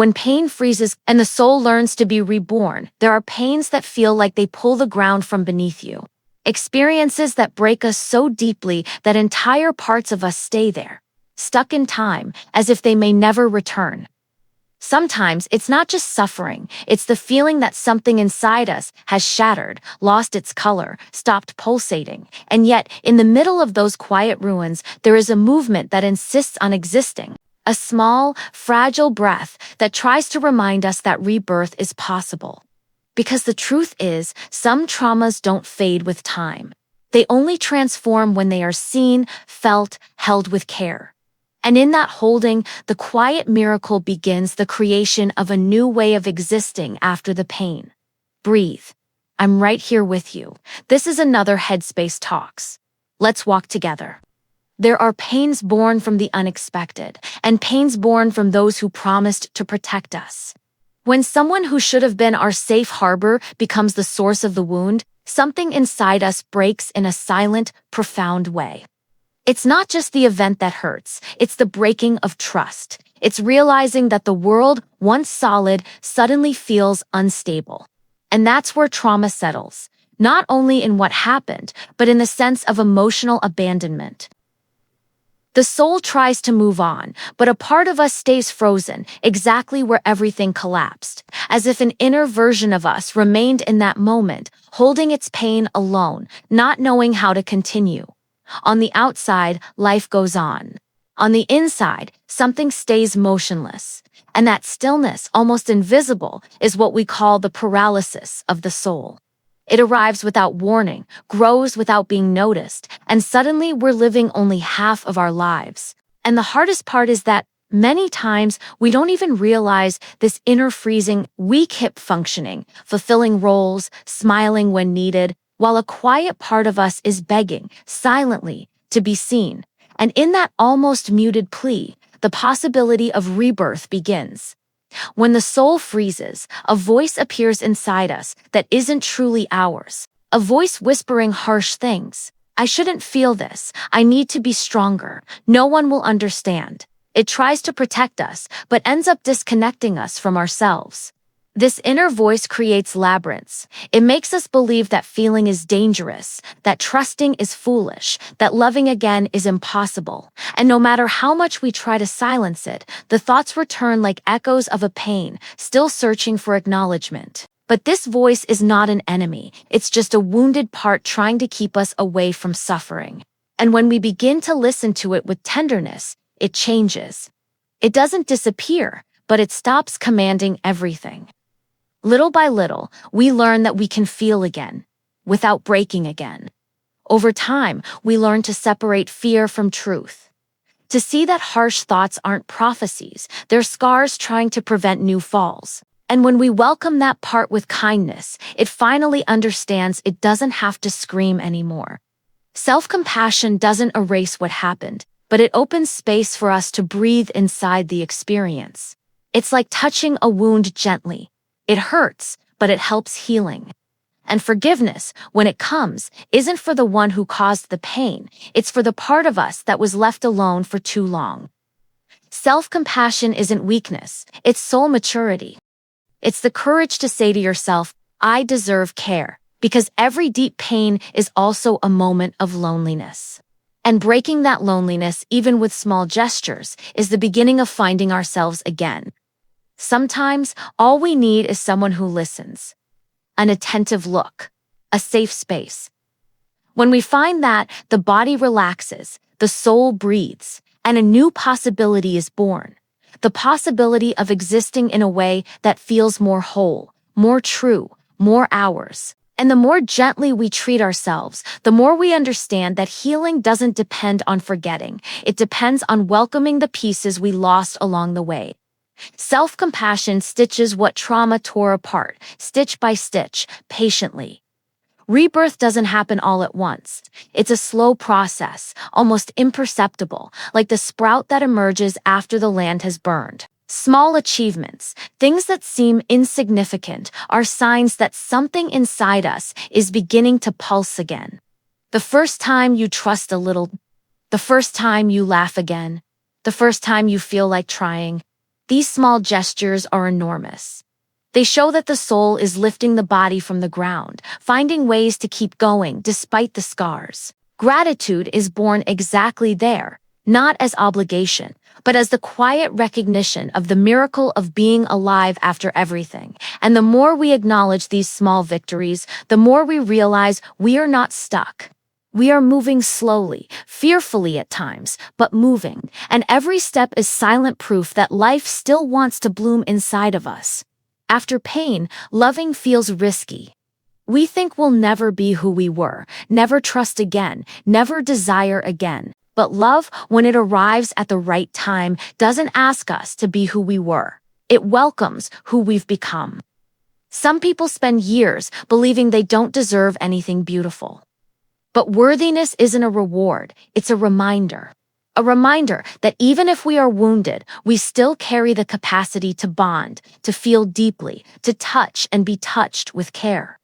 when pain freezes and the soul learns to be reborn, there are pains that feel like they pull the ground from beneath you. Experiences that break us so deeply that entire parts of us stay there, stuck in time, as if they may never return. Sometimes it's not just suffering, it's the feeling that something inside us has shattered, lost its color, stopped pulsating, and yet, in the middle of those quiet ruins, there is a movement that insists on existing. A small, fragile breath that tries to remind us that rebirth is possible. Because the truth is, some traumas don't fade with time. They only transform when they are seen, felt, held with care. And in that holding, the quiet miracle begins the creation of a new way of existing after the pain. Breathe. I'm right here with you. This is another Headspace Talks. Let's walk together. There are pains born from the unexpected, and pains born from those who promised to protect us. When someone who should have been our safe harbor becomes the source of the wound, something inside us breaks in a silent, profound way. It's not just the event that hurts, it's the breaking of trust. It's realizing that the world, once solid, suddenly feels unstable. And that's where trauma settles, not only in what happened, but in the sense of emotional abandonment. The soul tries to move on, but a part of us stays frozen, exactly where everything collapsed, as if an inner version of us remained in that moment, holding its pain alone, not knowing how to continue. On the outside, life goes on. On the inside, something stays motionless. And that stillness, almost invisible, is what we call the paralysis of the soul. It arrives without warning, grows without being noticed, and suddenly we're living only half of our lives. And the hardest part is that, many times, we don't even realize this inner freezing. We keep functioning, fulfilling roles, smiling when needed, while a quiet part of us is begging, silently, to be seen. And in that almost muted plea, the possibility of rebirth begins. When the soul freezes, a voice appears inside us that isn't truly ours. A voice whispering harsh things. I shouldn't feel this. I need to be stronger. No one will understand. It tries to protect us, but ends up disconnecting us from ourselves. This inner voice creates labyrinths. It makes us believe that feeling is dangerous, that trusting is foolish, that loving again is impossible. And no matter how much we try to silence it, the thoughts return like echoes of a pain, still searching for acknowledgement. But this voice is not an enemy. It's just a wounded part trying to keep us away from suffering. And when we begin to listen to it with tenderness, it changes. It doesn't disappear, but it stops commanding everything. Little by little, we learn that we can feel again, without breaking again. Over time, we learn to separate fear from truth. To see that harsh thoughts aren't prophecies, they're scars trying to prevent new falls. And when we welcome that part with kindness, it finally understands it doesn't have to scream anymore. Self-compassion doesn't erase what happened, but it opens space for us to breathe inside the experience. It's like touching a wound gently. It hurts, but it helps healing. And forgiveness, when it comes, isn't for the one who caused the pain, it's for the part of us that was left alone for too long. Self-compassion isn't weakness, it's soul maturity. It's the courage to say to yourself, I deserve care, because every deep pain is also a moment of loneliness. And breaking that loneliness, even with small gestures, is the beginning of finding ourselves again. Sometimes, all we need is someone who listens. An attentive look. A safe space. When we find that, the body relaxes, the soul breathes, and a new possibility is born. The possibility of existing in a way that feels more whole, more true, more ours. And the more gently we treat ourselves, the more we understand that healing doesn't depend on forgetting. It depends on welcoming the pieces we lost along the way. Self-compassion stitches what trauma tore apart, stitch by stitch, patiently. Rebirth doesn't happen all at once. It's a slow process, almost imperceptible, like the sprout that emerges after the land has burned. Small achievements, things that seem insignificant, are signs that something inside us is beginning to pulse again. The first time you trust a little, the first time you laugh again, the first time you feel like trying. These small gestures are enormous. They show that the soul is lifting the body from the ground, finding ways to keep going despite the scars. Gratitude is born exactly there, not as obligation, but as the quiet recognition of the miracle of being alive after everything. And the more we acknowledge these small victories, the more we realize we are not stuck. We are moving slowly, fearfully at times, but moving, and every step is silent proof that life still wants to bloom inside of us. After pain, loving feels risky. We think we'll never be who we were, never trust again, never desire again. But love, when it arrives at the right time, doesn't ask us to be who we were. It welcomes who we've become. Some people spend years believing they don't deserve anything beautiful. But worthiness isn't a reward, it's a reminder. A reminder that even if we are wounded, we still carry the capacity to bond, to feel deeply, to touch and be touched with care.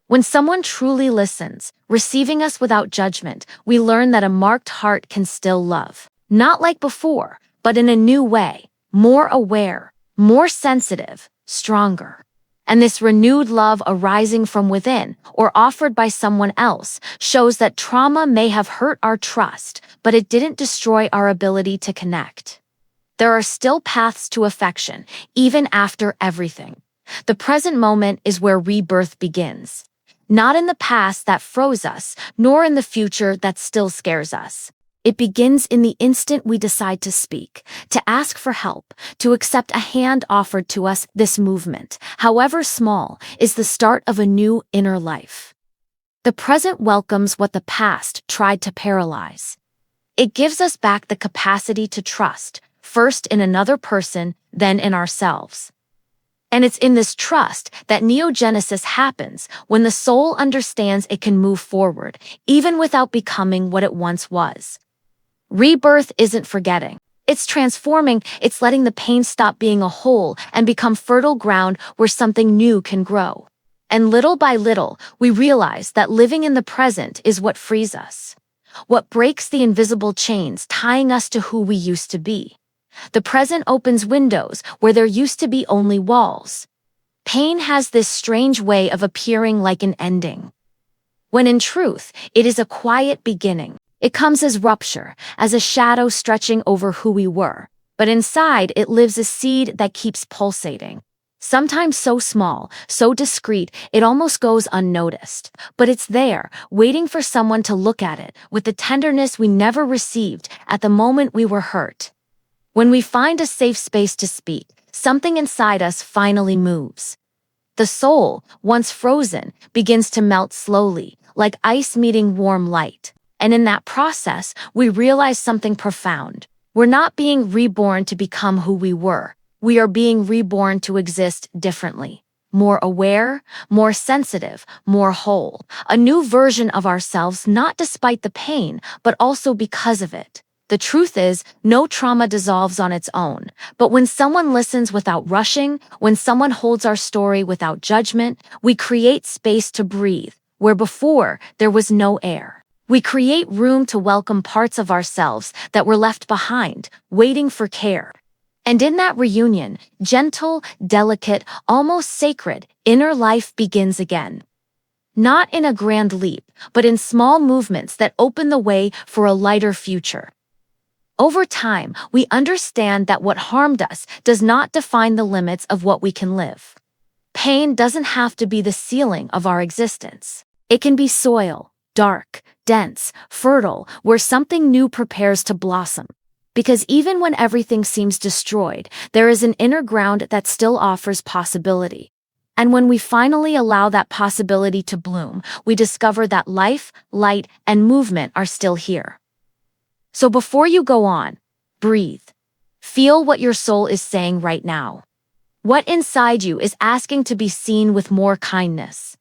When someone truly listens, receiving us without judgment, we learn that a marked heart can still love. Not like before, but in a new way, more aware, more sensitive, stronger. And this renewed love arising from within or offered by someone else shows that trauma may have hurt our trust, but it didn't destroy our ability to connect. There are still paths to affection, even after everything. The present moment is where rebirth begins. Not in the past that froze us, nor in the future that still scares us. It begins in the instant we decide to speak, to ask for help, to accept a hand offered to us. This movement, however small, is the start of a new inner life. The present welcomes what the past tried to paralyze. It gives us back the capacity to trust, first in another person, then in ourselves. And it's in this trust that neogenesis happens, when the soul understands it can move forward, even without becoming what it once was. Rebirth isn't forgetting. It's transforming, it's letting the pain stop being a hole and become fertile ground where something new can grow. And little by little, we realize that living in the present is what frees us. What breaks the invisible chains tying us to who we used to be. The present opens windows where there used to be only walls. Pain has this strange way of appearing like an ending, when in truth, it is a quiet beginning. It comes as rupture, as a shadow stretching over who we were, but inside it lives a seed that keeps pulsating. Sometimes so small, so discreet, it almost goes unnoticed. But it's there, waiting for someone to look at it with the tenderness we never received at the moment we were hurt. When we find a safe space to speak, something inside us finally moves. The soul, once frozen, begins to melt slowly, like ice meeting warm light. And in that process, we realize something profound. We're not being reborn to become who we were. We are being reborn to exist differently. More aware, more sensitive, more whole. A new version of ourselves, not despite the pain, but also because of it. The truth is, no trauma dissolves on its own. But when someone listens without rushing, when someone holds our story without judgment, we create space to breathe, where before there was no air. We create room to welcome parts of ourselves that were left behind, waiting for care. And in that reunion, gentle, delicate, almost sacred, inner life begins again. Not in a grand leap, but in small movements that open the way for a lighter future. Over time, we understand that what harmed us does not define the limits of what we can live. Pain doesn't have to be the ceiling of our existence. It can be soil, dark, dense, fertile, where something new prepares to blossom. Because even when everything seems destroyed, there is an inner ground that still offers possibility. And when we finally allow that possibility to bloom, we discover that life, light, and movement are still here. So before you go on, breathe. Feel what your soul is saying right now. What inside you is asking to be seen with more kindness?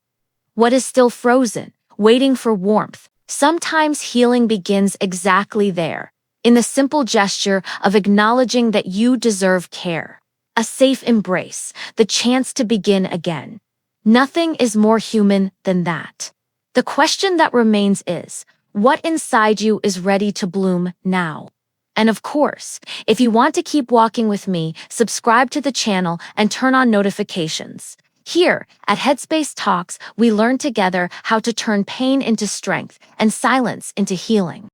What is still frozen, waiting for warmth? Sometimes healing begins exactly there, in the simple gesture of acknowledging that you deserve care. A safe embrace, the chance to begin again. Nothing is more human than that. The question that remains is, what inside you is ready to bloom now? And of course, if you want to keep walking with me, subscribe to the channel and turn on notifications. Here, at Headspace Talks, we learn together how to turn pain into strength and silence into healing.